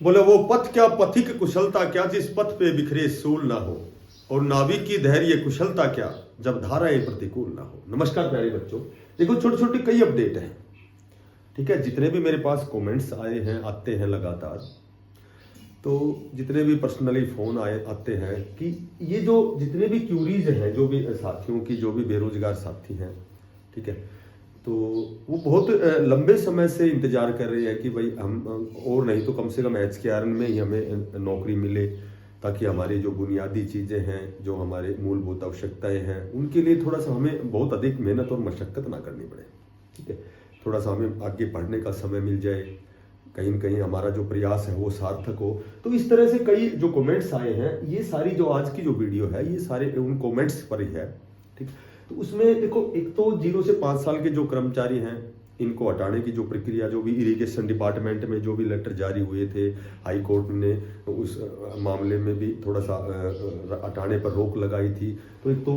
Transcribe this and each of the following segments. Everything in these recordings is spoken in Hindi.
बोले वो पथ क्या पथिक कुशलता क्या जिस पथ पे बिखरे सूल ना हो, और नाविक की धैर्य कुशलता क्या जब धाराएं प्रतिकूल ना हो। नमस्कार प्यारे बच्चों, देखो छोटे छोटे कई अपडेट हैं, ठीक है। जितने भी मेरे पास कमेंट्स आए हैं, आते हैं लगातार, तो जितने भी पर्सनली फोन आते हैं कि ये जो जितने भी क्यूरीज हैं, जो भी साथियों की, जो भी बेरोजगार साथी हैं, ठीक है, तो वो बहुत लंबे समय से इंतजार कर रहे हैं कि भाई हम और नहीं तो कम से कम HKRN में ही हमें नौकरी मिले, ताकि हमारी जो बुनियादी चीज़ें हैं, जो हमारे मूलभूत आवश्यकताएं हैं, उनके लिए थोड़ा सा हमें बहुत अधिक मेहनत और मशक्क़त ना करनी पड़े, ठीक है। थोड़ा सा हमें आगे पढ़ने का समय मिल जाए, कहीं न कहीं हमारा जो प्रयास है वो सार्थक हो। तो इस तरह से कई जो कमेंट्स आए हैं, ये सारी जो आज की जो वीडियो है, ये सारे उन कमेंट्स पर ही है, ठीक। तो उसमें देखो, एक तो 0 से 5 साल के जो कर्मचारी हैं, इनको हटाने की जो प्रक्रिया, जो भी इरिगेशन डिपार्टमेंट में जो भी लेटर जारी हुए थे, हाई कोर्ट ने उस मामले में भी थोड़ा सा हटाने पर रोक लगाई थी। तो एक तो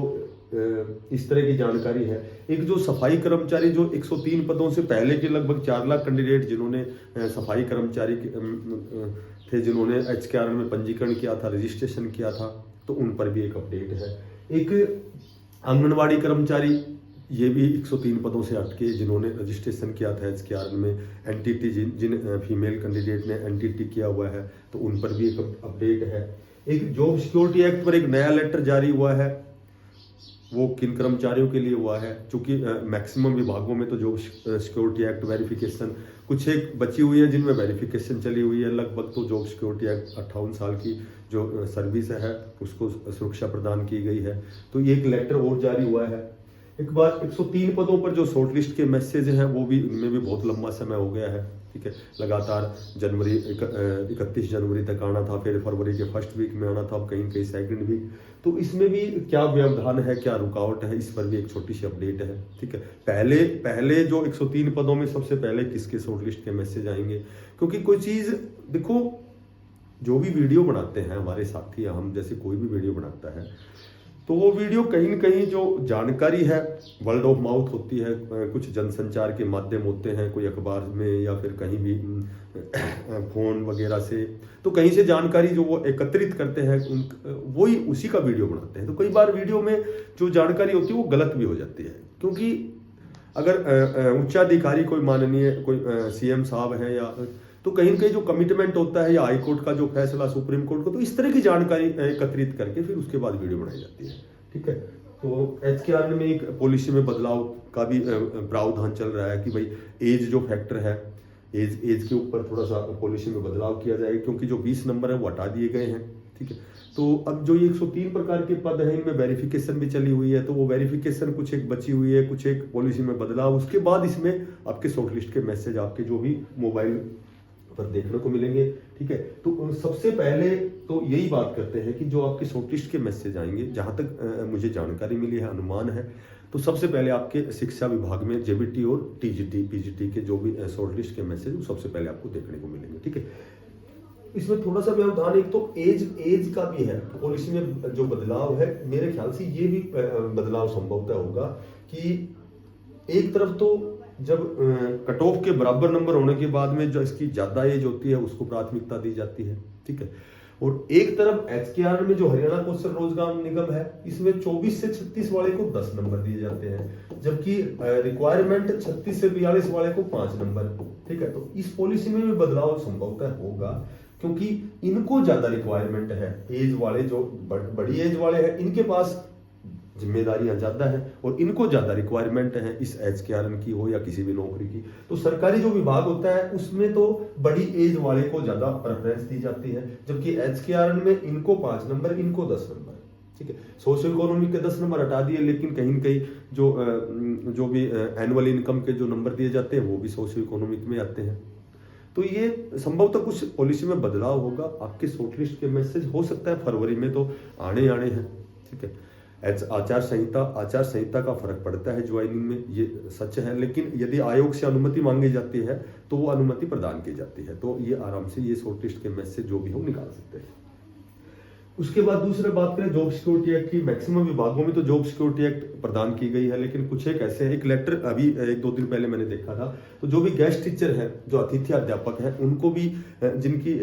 इस तरह की जानकारी है। एक जो सफाई कर्मचारी, जो 103 पदों से पहले के लगभग 4 लाख कैंडिडेट जिन्होंने सफाई कर्मचारी थे, जिन्होंने HKRN में पंजीकरण किया था, रजिस्ट्रेशन किया था, तो उन पर भी एक अपडेट है। एक आंगनवाड़ी कर्मचारी, ये भी 103 पदों से हटके जिन्होंने रजिस्ट्रेशन किया था HKRN में, एनटीटी जिन फीमेल कैंडिडेट ने एनटीटी किया हुआ है, तो उन पर भी एक अपडेट है। एक जॉब सिक्योरिटी एक्ट पर एक नया लेटर जारी हुआ है, वो किन कर्मचारियों के लिए हुआ है, क्योंकि मैक्सिमम विभागों में तो जॉब सिक्योरिटी एक्ट वेरिफिकेशन, कुछ एक बची हुई है जिनमें वेरिफिकेशन चली हुई है, लगभग तो जॉब सिक्योरिटी एक्ट 58 साल की जो सर्विस है उसको सुरक्षा प्रदान की गई है। तो ये एक लेटर और जारी हुआ है। एक बार 103 पदों पर जो शॉर्टलिस्ट के मैसेज हैं, वो भी, उनमें भी बहुत लंबा समय हो गया है, ठीक है। लगातार 31 जनवरी तक आना था, फिर फरवरी के फर्स्ट वीक में आना था, अब कहीं कहीं सेकंड वीक। तो इसमें भी क्या व्यवधान है, क्या रुकावट है, इस पर भी एक छोटी सी अपडेट है, ठीक है। पहले जो 103 पदों में सबसे पहले किसके शॉर्टलिस्ट के मैसेज आएंगे, क्योंकि कोई चीज़ देखो, जो भी वीडियो बनाते हैं हमारे साथी, हम जैसे कोई भी वीडियो बनाता है, तो वो वीडियो कहीं न कहीं जो जानकारी है, वर्ड ऑफ माउथ होती है, कुछ जनसंचार के माध्यम होते हैं, कोई अखबार में या फिर कहीं भी फोन वगैरह से, तो कहीं से जानकारी जो वो एकत्रित करते हैं, वही उसी का वीडियो बनाते हैं। तो कई बार वीडियो में जो जानकारी होती है वो गलत भी हो जाती है, क्योंकि अगर उच्चाधिकारी कोई माननीय कोई CM साहब हैं, या तो कहीं न कहीं जो कमिटमेंट होता है, या हाई कोर्ट का जो फैसला, सुप्रीम कोर्ट का, तो इस तरह की जानकारी एकत्रित करके फिर उसके बाद वीडियो बनाई जाती है, ठीक है। तो HKRN में एक पॉलिसी में बदलाव का भी प्रावधान चल रहा है कि भाई एज जो फैक्टर है, एज के ऊपर थोड़ा सा पॉलिसी में बदलाव किया जाएगा, क्योंकि जो 20 नंबर है वो हटा दिए गए हैं, ठीक है। तो अब जो ये 103 प्रकार के पद हैं, इनमें वेरिफिकेशन भी चली हुई है, तो वो वेरिफिकेशन कुछ एक बची हुई है, कुछ एक पॉलिसी में बदलाव, उसके बाद इसमें आपके शॉर्टलिस्ट के मैसेज आपके जो भी मोबाइल पर देखने को मिलेंगे, ठीक है। तो सबसे पहले तो यही बात करते हैं कि जो आपके शॉर्टलिस्ट के मैसेज आएंगे, जहां तक मुझे जानकारी मिली है, अनुमान है, तो सबसे पहले आपके शिक्षा विभाग में JBT और TGT PGT के जो भी शॉर्टलिस्ट के मैसेज, वो सबसे पहले आपको देखने को मिलेंगे, ठीक है। इसमें थोड़ा सा व्यवधान, एक तो एज का भी है, पॉलिसी में जो बदलाव है, मेरे ख्याल से ये भी बदलाव संभवतः होगा कि एक तरफ तो जब कट ऑफ के बराबर नंबर होने के बाद में जो इसकी ज्यादा एज होती है उसको प्राथमिकता दी जाती है, ठीक है। और एक तरफ HKRN में जो हरियाणा कौशल रोजगार निगम है, इसमें 24 से 36 वाले को 10 नंबर दिए जाते हैं, जबकि रिक्वायरमेंट 36 से 42 वाले को 5 नंबर, ठीक है। तो इस पॉलिसी में भी बदलाव संभवतः होगा, क्योंकि इनको ज्यादा रिक्वायरमेंट है, एज वाले जो बड़ी एज वाले हैं, इनके पास जिम्मेदारियां ज्यादा है और इनको ज्यादा रिक्वायरमेंट है, इस HKRN की हो या किसी भी नौकरी की। तो सरकारी जो विभाग होता है उसमें तो बड़ी एज वाले को ज्यादा प्रेफरेंस दी जाती है, जबकि HKRN में इनको 5 नंबर, इनको 10 नंबर, ठीक है। सोशल इकोनॉमिक के 10 नंबर हटा दिए, लेकिन कहीं न कहीं जो भी एनुअल इनकम के जो नंबर दिए जाते हैं वो भी सोशल इकोनॉमिक में आते हैं। तो ये संभवतः कुछ पॉलिसी में बदलाव होगा। आपके शॉर्टलिस्ट के मैसेज हो सकता है फरवरी में तो आने हैं, ठीक है। आचार संहिता का फर्क पड़ता है ज्वाइनिंग में, ये सच है, लेकिन यदि आयोग से अनुमति मांगी जाती है तो वो अनुमति प्रदान की जाती है, तो ये आराम से ये शॉर्टलिस्ट के मैसेज जो भी हो निकाल सकते हैं। उसके बाद दूसरा बात करें जॉब सिक्योरिटी एक्ट की, मैक्सिमम विभागों में तो जॉब सिक्योरिटी एक्ट प्रदान की गई है, लेकिन कुछ एक ऐसे एक लेटर अभी 1-2 दिन पहले मैंने देखा था, तो जो भी गेस्ट टीचर हैं, जो अतिथि अध्यापक हैं, उनको भी जिनकी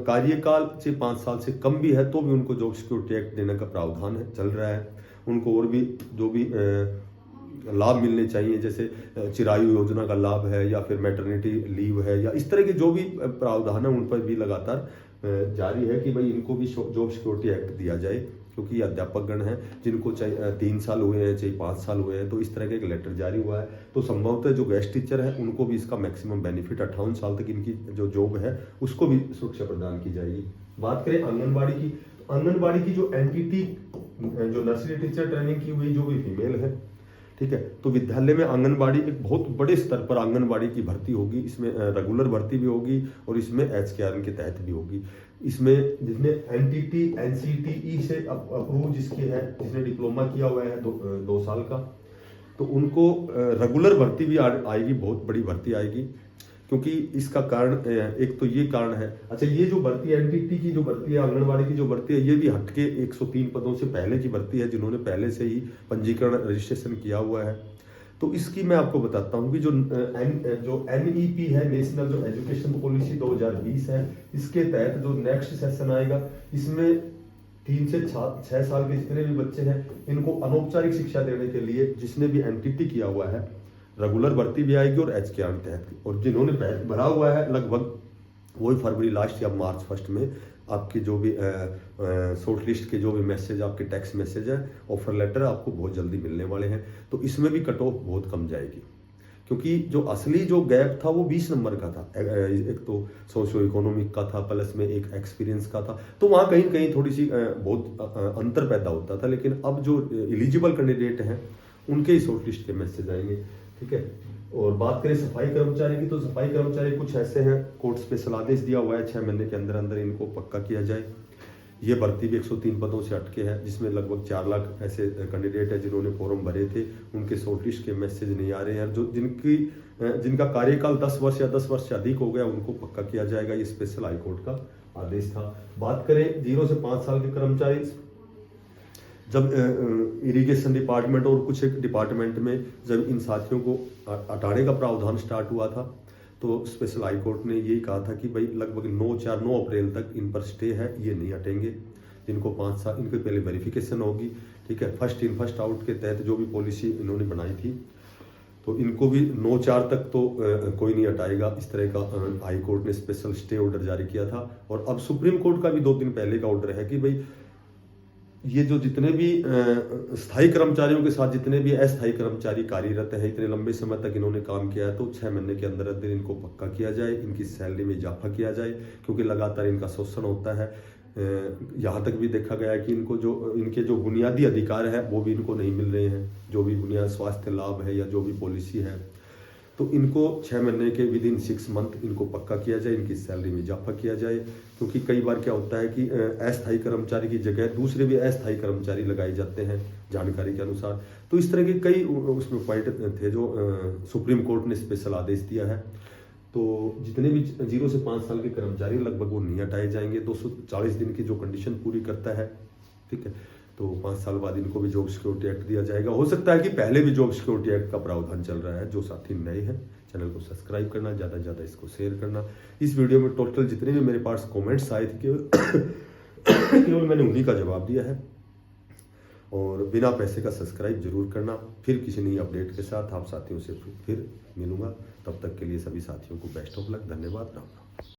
कार्यकाल से 5 साल से कम भी है, तो भी उनको जॉब सिक्योरिटी एक्ट देने का प्रावधान है, चल रहा है। उनको और भी जो भी लाभ मिलने चाहिए, जैसे चिरायु योजना का लाभ है, या फिर मैटरनिटी लीव है, या इस तरह के जो भी प्रावधान है उन पर भी लगातार जारी है कि भाई इनको भी जॉब सिक्योरिटी एक्ट दिया जाए, क्योंकि अध्यापक गण हैं जिनको चाहे 3 साल हुए हैं, चाहे 5 साल हुए हैं, तो इस तरह का एक लेटर जारी हुआ है। तो संभवतः जो गेस्ट टीचर है उनको भी इसका मैक्सिमम बेनिफिट 58 साल तक इनकी जो जॉब है उसको भी सुरक्षा प्रदान की जाएगी। बात करें आंगनबाड़ी की, तो आंगनबाड़ी की जो एनटीटी जो नर्सरी टीचर ट्रेनिंग की हुई जो भी फीमेल है, ठीक है, तो विद्यालय में आंगनबाड़ी एक बहुत बड़े स्तर पर आंगनबाड़ी की भर्ती होगी। इसमें रेगुलर भर्ती भी होगी और इसमें एचकेआरएन के तहत भी होगी। इसमें जिसने एनटीटी एनसीटीई से अप्रूव जिसके है, जिसने डिप्लोमा किया हुआ है 2 साल का, तो उनको रेगुलर भर्ती भी आएगी, बहुत बड़ी भर्ती आएगी। क्योंकि इसका कारण एक तो ये कारण है, अच्छा ये जो भर्ती एनटीटी की जो भर्ती है, आंगनबाड़ी की जो भर्ती है, ये भी हटके 103 पदों से पहले की भर्ती है, जिन्होंने पहले से ही पंजीकरण रजिस्ट्रेशन किया हुआ है। तो इसकी मैं आपको बताता हूँ कि जो NEP है, नेशनल जो एजुकेशन पॉलिसी 2020 है, इसके तहत जो नेक्स्ट सेशन आएगा, इसमें 3 से 6 साल के जितने भी बच्चे हैं, इनको अनौपचारिक शिक्षा देने के लिए जिसने भी एनटीटी किया हुआ है, रेगुलर भर्ती भी आएगी और एचकेआरएन तहत, और जिन्होंने भरा हुआ है लगभग वही फरवरी लास्ट या मार्च फर्स्ट में आपकी जो भी शॉर्ट लिस्ट के जो भी मैसेज, आपके टेक्स्ट मैसेज है, ऑफर लेटर आपको बहुत जल्दी मिलने वाले हैं। तो इसमें भी कट ऑफ बहुत कम जाएगी, क्योंकि जो असली जो गैप था वो 20 नंबर का था। एक तो सोशियो इकोनॉमिक का था, प्लस में एक एक्सपीरियंस का था, तो वहाँ कहीं कहीं थोड़ी सी बहुत अंतर पैदा होता था। लेकिन अब जो एलिजिबल कैंडिडेट हैं उनके ही शॉर्ट लिस्ट के मैसेज आएंगे, ठीक है। और बात करें सफाई कर्मचारी की, तो सफाई कर्मचारी कुछ ऐसे हैं, कोर्ट स्पेशल आदेश दिया हुआ है 6 महीने के अंदर अंदर इनको पक्का किया जाए। ये भर्ती भी 103 पदों से हटके है, जिसमें लगभग 4 लाख ऐसे कैंडिडेट है जिन्होंने फॉर्म भरे थे, उनके शॉर्ट लिस्ट के मैसेज नहीं आ रहे हैं। जो जिनका कार्यकाल 10 वर्ष या 10 वर्ष से अधिक हो गया, उनको पक्का किया जाएगा। ये स्पेशल हाईकोर्ट का आदेश था। बात करें 0 से 5 साल के कर्मचारी, जब इरिगेशन डिपार्टमेंट और कुछ एक डिपार्टमेंट में जब इन साथियों को हटाने का प्रावधान स्टार्ट हुआ था, तो स्पेशल हाई कोर्ट ने यही कहा था कि भाई लगभग 9 अप्रैल तक इन पर स्टे है, ये नहीं हटेंगे। जिनको 5 साल, इनके पहले वेरिफिकेशन होगी, ठीक है, फर्स्ट इन फर्स्ट आउट के तहत जो भी पॉलिसी इन्होंने बनाई थी, तो इनको भी 9/4 तक तो कोई नहीं हटाएगा। इस तरह का हाई कोर्ट ने स्पेशल स्टे ऑर्डर जारी किया था। और अब सुप्रीम कोर्ट का भी 2 दिन पहले का ऑर्डर है कि भाई ये जो जितने भी स्थायी कर्मचारियों के साथ जितने भी अस्थायी कर्मचारी कार्यरत हैं, इतने लंबे समय तक इन्होंने काम किया है, तो 6 महीने के अंदर अंदर इनको पक्का किया जाए, इनकी सैलरी में इजाफा किया जाए, क्योंकि लगातार इनका शोषण होता है। यहाँ तक भी देखा गया है कि इनके जो बुनियादी अधिकार है वो भी इनको नहीं मिल रहे हैं, जो भी बुनियादी स्वास्थ्य लाभ है या जो भी पॉलिसी है, तो इनको 6 महीने के विदिन 6 मंथ इनको पक्का किया जाए, इनकी सैलरी में इजाफा किया जाए। क्योंकि कई बार क्या होता है कि अस्थायी कर्मचारी की जगह दूसरे भी अस्थायी कर्मचारी लगाए जाते हैं जानकारी के अनुसार। तो इस तरह के कई उसमें पॉइंट थे जो सुप्रीम कोर्ट ने स्पेशल आदेश दिया है। तो जितने भी 0 से 5 साल के कर्मचारी लगभग वो नहीं हटाए जाएंगे, 240 दिन की जो कंडीशन पूरी करता है, ठीक है। तो 5 साल बाद इनको भी जॉब सिक्योरिटी एक्ट दिया जाएगा। हो सकता है कि पहले भी जॉब सिक्योरिटी एक्ट का प्रावधान चल रहा है। जो साथी नए हैं, चैनल को सब्सक्राइब करना, ज़्यादा से ज़्यादा इसको शेयर करना। इस वीडियो में टोटल जितने भी मेरे पास कमेंट्स आए थे केवल मैंने उन्हीं का जवाब दिया है। और बिना पैसे का सब्सक्राइब जरूर करना। फिर किसी नई अपडेट के साथ आप साथियों से फिर मिलूंगा। तब तक के लिए सभी साथियों को बेस्ट ऑफ लक। धन्यवाद। राम राम।